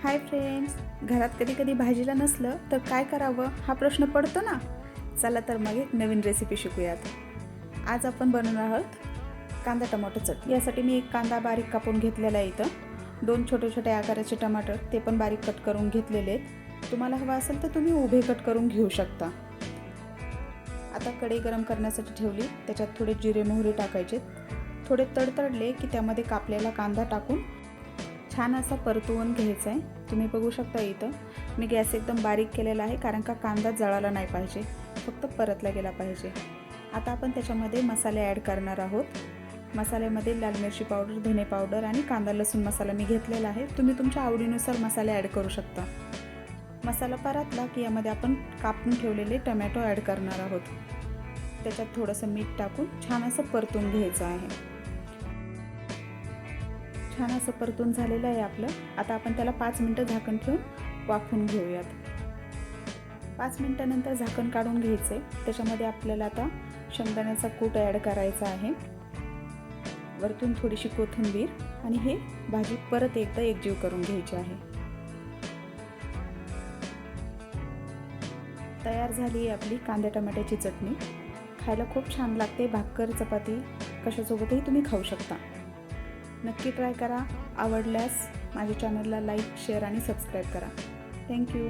Hi friends, घरात कधी कधी भाजीला नसलं तर काय करावं हा प्रश्न पडतो ना. चला तर मग एक नवीन रेसिपी शिकूयात. आज आपण बनवणार आहोत कांदा टमाटर चटणी. यासाठी मी एक कांदा बारीक कापून घेतलेला आहे. इथं 2 छोटे छोटे आकाराचे टमाटर ते पण बारीक कट करून घेतलेले आहेत. तुम्हाला हवा असेल तर तुम्ही उभे कट करून घेऊ शकता. आता कढई गरम करण्यासाठी ठेवली. त्याच्यात थोडे जिरे मोहरी टाकायचे. थोडे तडतडले की त्यामध्ये कापलेला कांदा टाकून छान असा परतवून घ्यायचा आहे. तुम्ही बघू शकता इथं मी गॅस एकदम बारीक केलेला आहे, कारण का कांदा जळाला नाही पाहिजे, फक्त परतला गेला पाहिजे. आता आपण त्याच्यामध्ये मसाले ॲड करणार आहोत. मसाल्यामध्ये लाल मिरची पावडर, धने पावडर आणि कांदा लसूण मसाला मी घेतलेला आहे. तुम्ही तुमच्या आवडीनुसार मसाले ॲड करू शकता. मसाला परतला की यामध्ये आपण कापून ठेवलेले टमॅटो ॲड करणार आहोत. त्याच्यात थोडंसं मीठ टाकून छान असं परतून घ्यायचं आहे. छान असं परतून झालेलं आहे आपलं. आता आपण त्याला 5 मिनटं झाकण ठेवून वाफवून घेऊयात. 5 मिनटानंतर झाकण काढून घ्यायचं आहे. त्याच्यामध्ये आपल्याला आता शेंगदाण्याचा कूट ॲड करायचा आहे. वरतून थोडीशी कोथिंबीर आणि हे भाजी परत एकदा एकजीव करून घ्यायची आहे. तयार झाली आहे आपली कांदा टमाट्याची चटणी. खायला खूप छान लागते. भाकर चपाती कशासोबतही तुम्ही खाऊ शकता. नक्की ट्राय करा. आवडल्यास माझ्या चॅनलला लाईक, शेअर आणि सबस्क्राईब करा. थँक्यू.